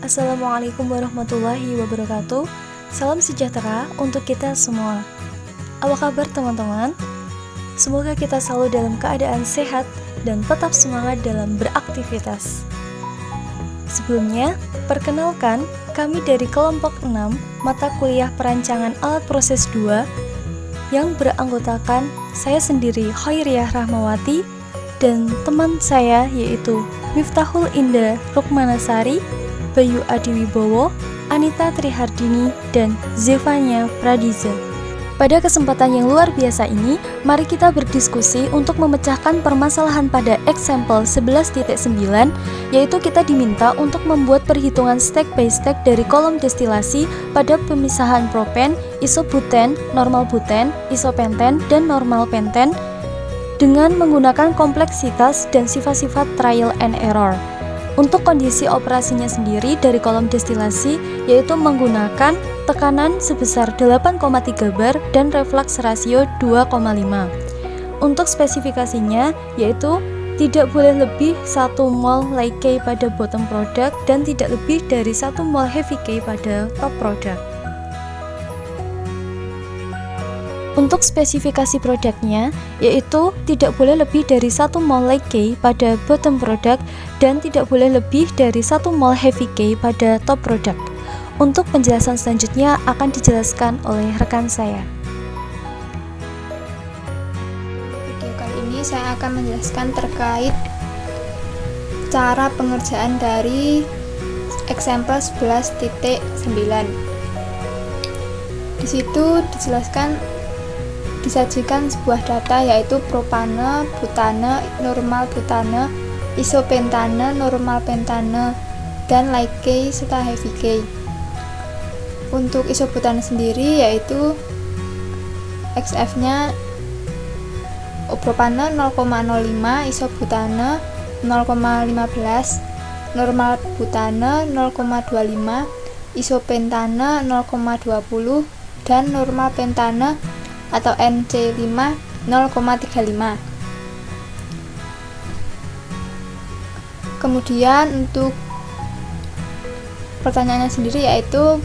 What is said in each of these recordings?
Assalamualaikum warahmatullahi wabarakatuh. Salam sejahtera untuk kita semua. Apa kabar teman-teman? Semoga kita selalu dalam keadaan sehat dan tetap semangat dalam beraktivitas. Sebelumnya, perkenalkan kami dari kelompok 6 mata kuliah perancangan alat proses 2 yang beranggotakan saya sendiri Khairiyah Rahmawati dan teman saya yaitu Miftahul Indah Rukmanasari, Bayu Adiwibowo, Anita Trihardini, dan Zevanya Pradiza. Pada kesempatan yang luar biasa ini, mari kita berdiskusi untuk memecahkan permasalahan pada example 11.9, yaitu kita diminta untuk membuat perhitungan stack by stack dari kolom destilasi pada pemisahan propen, isobuten, normal buten, isopenten, dan normal penten dengan menggunakan kompleksitas dan sifat-sifat trial and error. Untuk kondisi operasinya sendiri dari kolom destilasi yaitu menggunakan tekanan sebesar 8,3 bar dan reflux rasio 2,5. Untuk spesifikasinya yaitu tidak boleh lebih 1 mol light K pada bottom product dan tidak lebih dari 1 mol heavy K pada top product. Untuk spesifikasi produknya, yaitu tidak boleh lebih dari 1 mol light K pada bottom product dan tidak boleh lebih dari 1 mol heavy K pada top product. Untuk penjelasan selanjutnya akan dijelaskan oleh rekan saya. Video kali ini saya akan menjelaskan terkait cara pengerjaan dari example 11.9. Di situ disajikan sebuah data yaitu propane, butane, normal butane, isopentane, normal pentane, dan light K serta heavy K. Untuk isobutane sendiri yaitu XF-nya propane 0,05, isobutane 0,15, normal butane 0,25, isopentane 0,20, dan normal pentane atau NC5 0,35. Kemudian untuk pertanyaannya sendiri yaitu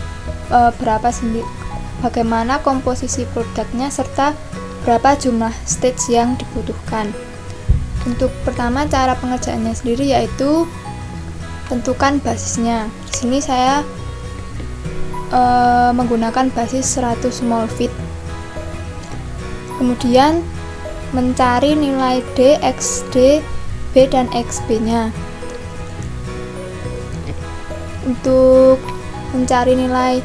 bagaimana komposisi produknya serta berapa jumlah stage yang dibutuhkan. Untuk pertama cara pengerjaannya sendiri yaitu tentukan basisnya. Di sini saya menggunakan basis 100 mol fit. Kemudian mencari nilai D, XD, B, dan XB-nya. Untuk mencari nilai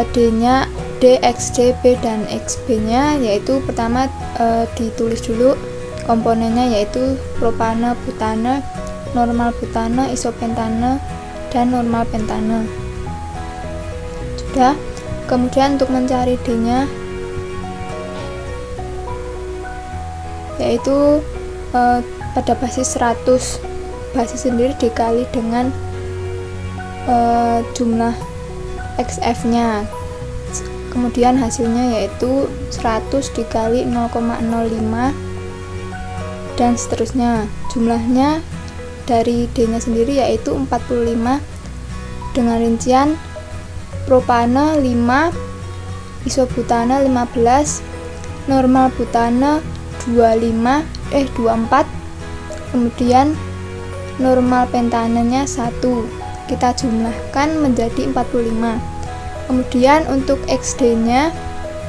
D-nya, D, XD, B, dan XB-nya yaitu pertama ditulis dulu komponennya yaitu propane, butane, normal butane, isopentane, dan normal pentane. Sudah. Kemudian untuk mencari D-nya yaitu pada basis 100, basis sendiri dikali dengan jumlah XF-nya, kemudian hasilnya yaitu 100 dikali 0,05 dan seterusnya. Jumlahnya dari D-nya sendiri yaitu 45 dengan rincian propane 5, isobutane 15, normal butane 24, kemudian normal pentanenya 1. Kita jumlahkan menjadi 45. Kemudian untuk XD-nya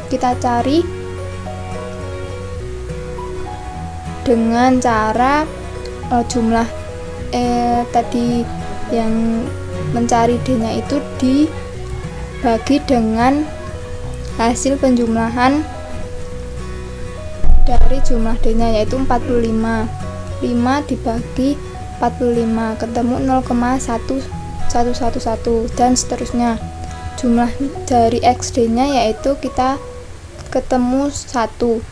kita cari dengan cara jumlah tadi yang mencari D-nya itu dibagi dengan hasil penjumlahan dari jumlah D-nya yaitu 45. 5 dibagi 45 ketemu 0,1111 dan seterusnya. Jumlah dari XD-nya yaitu kita ketemu 1.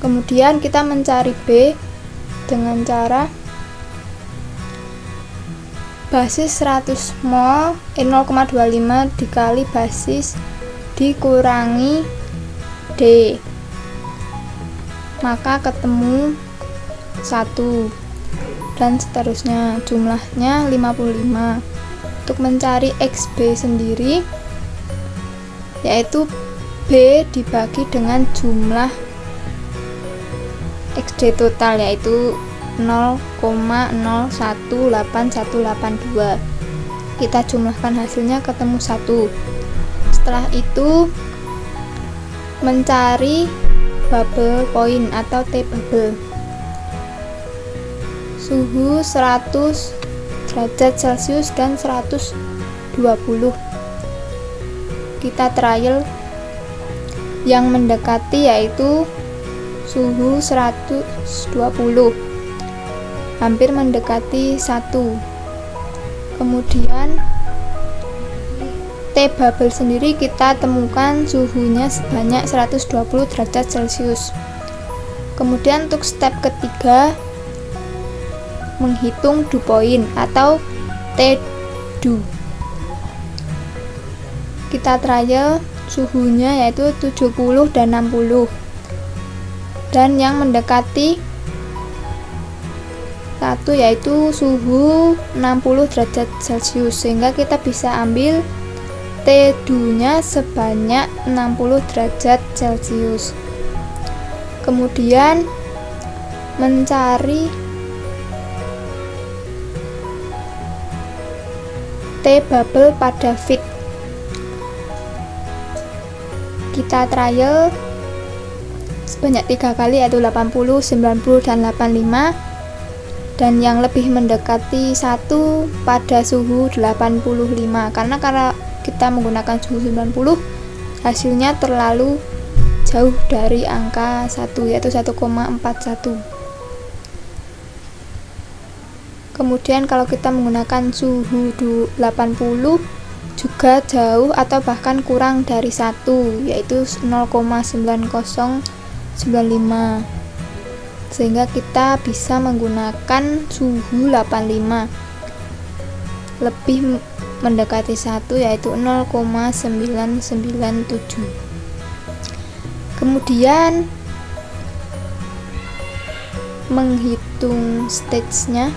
Kemudian kita mencari B dengan cara basis 100 mol 0,25 dikali basis dikurangi D, maka ketemu 1. dan seterusnya. Jumlahnya 55. Untuk mencari XB sendiri, yaitu B dibagi dengan jumlah XD total, yaitu 0,018182. Kita jumlahkan hasilnya ketemu 1. Setelah itu mencari bubble point atau T bubble. Suhu 100 derajat Celcius dan 120. Kita trial yang mendekati, yaitu suhu 120, hampir mendekati 1. Kemudian T bubble sendiri kita temukan suhunya sebanyak 120 derajat Celcius. Kemudian untuk step ketiga, menghitung dew point atau T-dew. Kita trial suhunya yaitu 70 dan 60, dan yang mendekati 1 yaitu suhu 60 derajat Celcius, sehingga kita bisa ambil T-dew-nya sebanyak 60 derajat Celcius. Kemudian mencari T bubble pada feed. Kita trial sebanyak 3 kali, yaitu 80, 90, dan 85, dan yang lebih mendekati 1 pada suhu 85, karena kita menggunakan suhu 90, hasilnya terlalu jauh dari angka 1, yaitu 1,41. Kemudian kalau kita menggunakan suhu 80 juga jauh atau bahkan kurang dari 1, yaitu 0,9095, sehingga kita bisa menggunakan suhu 85. Lebih mendekati 1, yaitu 0,997. Kemudian menghitung stage-nya,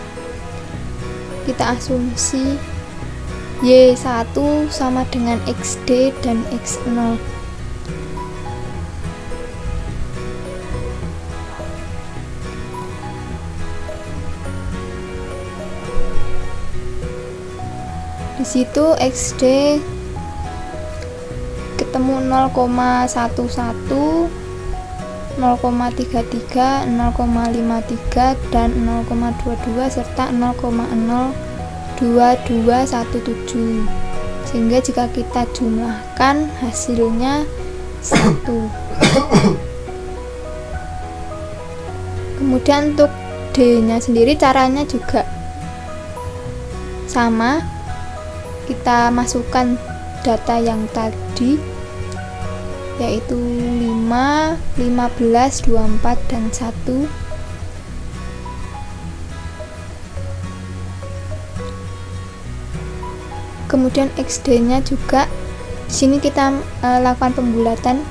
kita asumsi Y1 sama dengan XD dan X0. Di situ XD ketemu 0,11, 0,33, 0,53, dan 0,22 serta 0,02217, sehingga jika kita jumlahkan hasilnya 1. Kemudian untuk D-nya sendiri caranya juga sama, kita masukkan data yang tadi, yaitu 5, 15, 24, dan 1. Kemudian XD-nya juga di sini kita lakukan pembulatan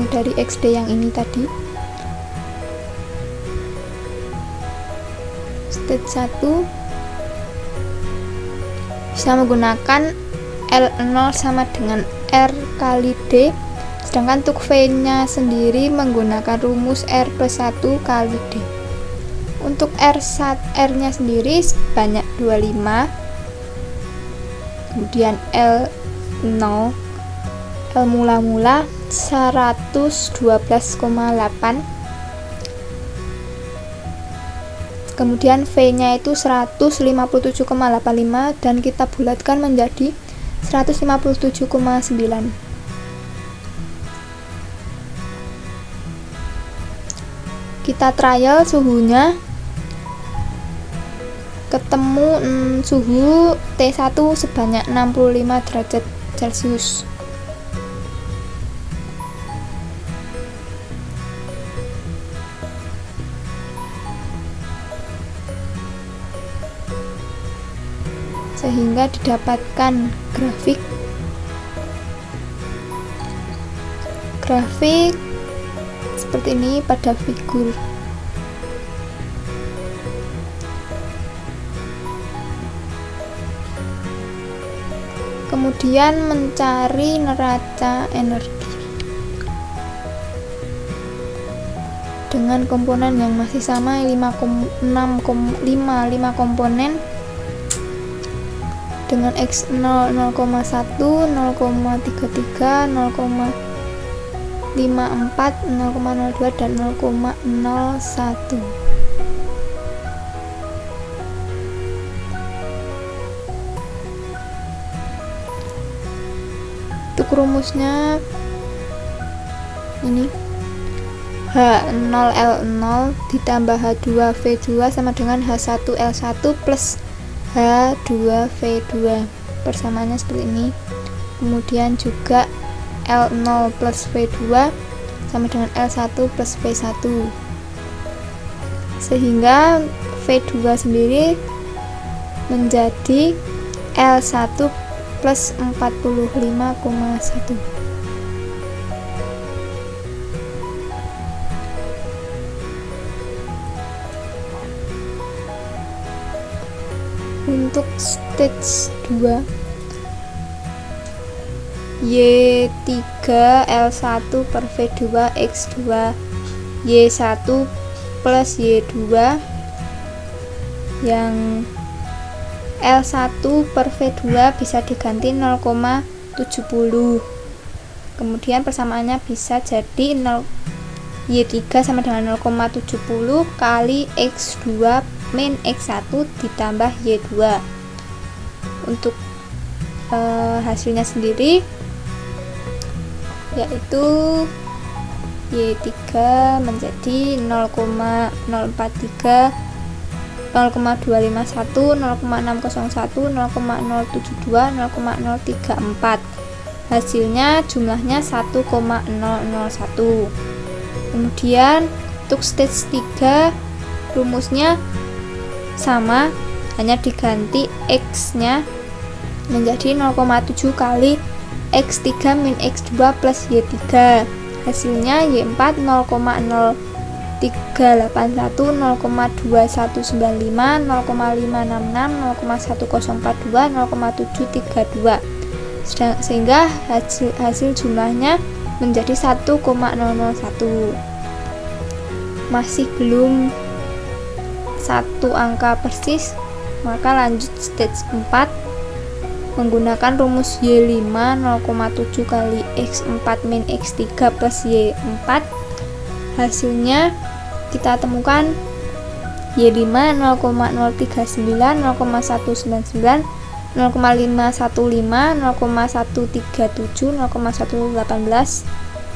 dari XD yang ini tadi. Stage 1 bisa menggunakan L0 sama dengan R kali D, sedangkan untuk V-nya sendiri menggunakan rumus R plus 1 kali D. Untuk R-nya sendiri sebanyak 25, kemudian L0, L mula-mula 112,8, kemudian V-nya itu 157,85, dan kita bulatkan menjadi 157,9. Kita trial suhunya, ketemu suhu T1 sebanyak 65 derajat Celcius. Sehingga didapatkan grafik seperti ini pada figur. Kemudian mencari neraca energi dengan komponen yang masih sama 5 komponen dengan X0 0,1, 0,33, 0,54, 0,02 dan 0,01. Untuk rumusnya ini H0L0 ditambah H2V2 sama dengan H1L1 plus H2V2. Persamaannya seperti ini. Kemudian juga L0 plus V2 sama dengan L1 plus V1. Sehingga V2 sendiri menjadi L1 plus 45,1. Untuk stage 2 Y3 L1 per V2 X2 Y1 plus Y2 yang L1 per V2 bisa diganti 0,70. Kemudian persamaannya bisa jadi Y3 sama dengan 0,70 kali X2 min X1 ditambah Y2. Untuk hasilnya sendiri yaitu Y3 menjadi 0,043, 0,251, 0,601, 0,072, 0,034. Hasilnya jumlahnya 1,001. Kemudian untuk stage 3 rumusnya sama, hanya diganti X nya menjadi 0,7 kali X3 min X2 plus Y3. Hasilnya Y4 0,0381, 0,2195, 0,566, 0,1042, 0,732. Sehingga hasil jumlahnya menjadi 1,001. Masih belum satu angka persis, maka lanjut stage 4 menggunakan rumus Y5 0,7 kali X4 min X3 plus Y4. Hasilnya kita temukan Y5 0,039, 0,199, 0,515, 0,137, 0,118.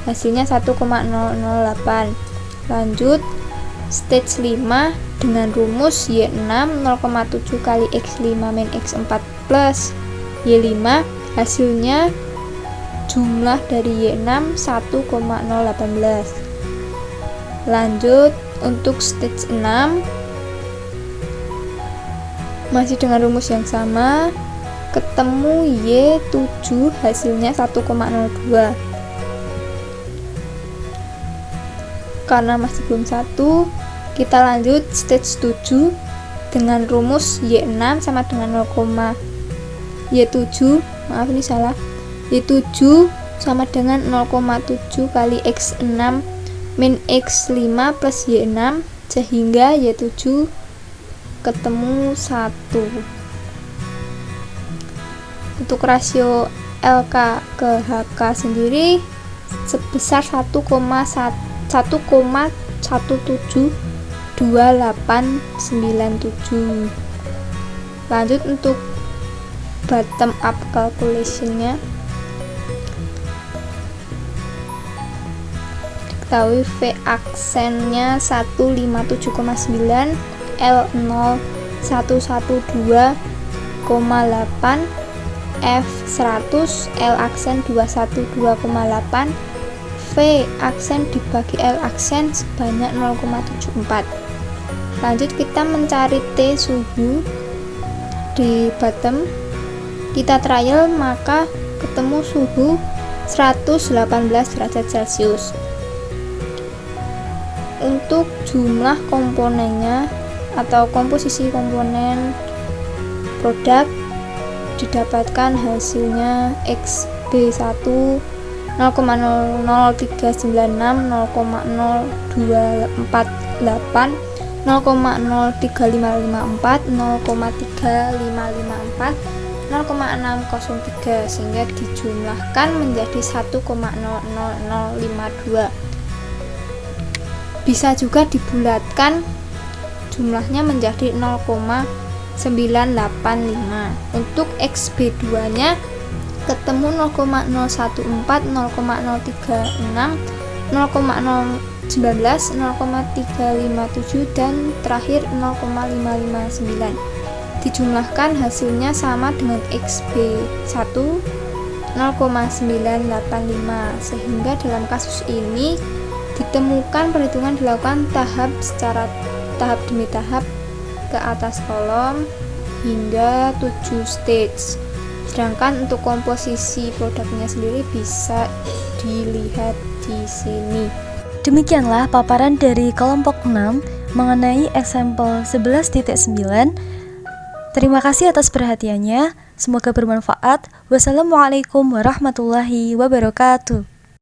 Hasilnya 1,008. Lanjut stage 5 dengan rumus Y6 0,7 kali X5 min X4 plus Y5. Hasilnya jumlah dari Y6 1,018. Lanjut untuk stage 6 masih dengan rumus yang sama, ketemu Y7, hasilnya 1,02. Karena masih belum satu, kita lanjut stage 7 dengan rumus Y6 sama dengan Y7, maaf ini salah, Y7 sama dengan 0,7 kali X6 min X5 plus Y6, sehingga Y7 ketemu 1. Untuk rasio LK ke HK sendiri sebesar 1,172897. Lanjut untuk bottom up calculation-nya. Diketahui V aksennya 157,9, L0 112,8, F 100, L aksen 212,8, V aksen dibagi L aksen sebanyak 0,74. Lanjut kita mencari T suhu di bottom. Kita trial, maka ketemu suhu 118 derajat Celcius. Untuk jumlah komponennya atau komposisi komponen produk didapatkan hasilnya XB1 0,00396, 0,0248, 0,03554, 0,3554, 0,603 sehingga dijumlahkan menjadi 1,00052. Bisa juga dibulatkan jumlahnya menjadi 0,985. Untuk XB2 nya ketemu 0,014, 0,036, 0,019, 0,357 dan terakhir 0,559. Dijumlahkan hasilnya sama dengan XB1 0,985 sehingga dalam kasus ini ditemukan perhitungan dilakukan tahap demi tahap ke atas kolom hingga 7 stage. Sedangkan untuk komposisi produknya sendiri bisa dilihat di sini. Demikianlah paparan dari kelompok 6 mengenai example 11.9. Terima kasih atas perhatiannya. Semoga bermanfaat. Wassalamualaikum warahmatullahi wabarakatuh.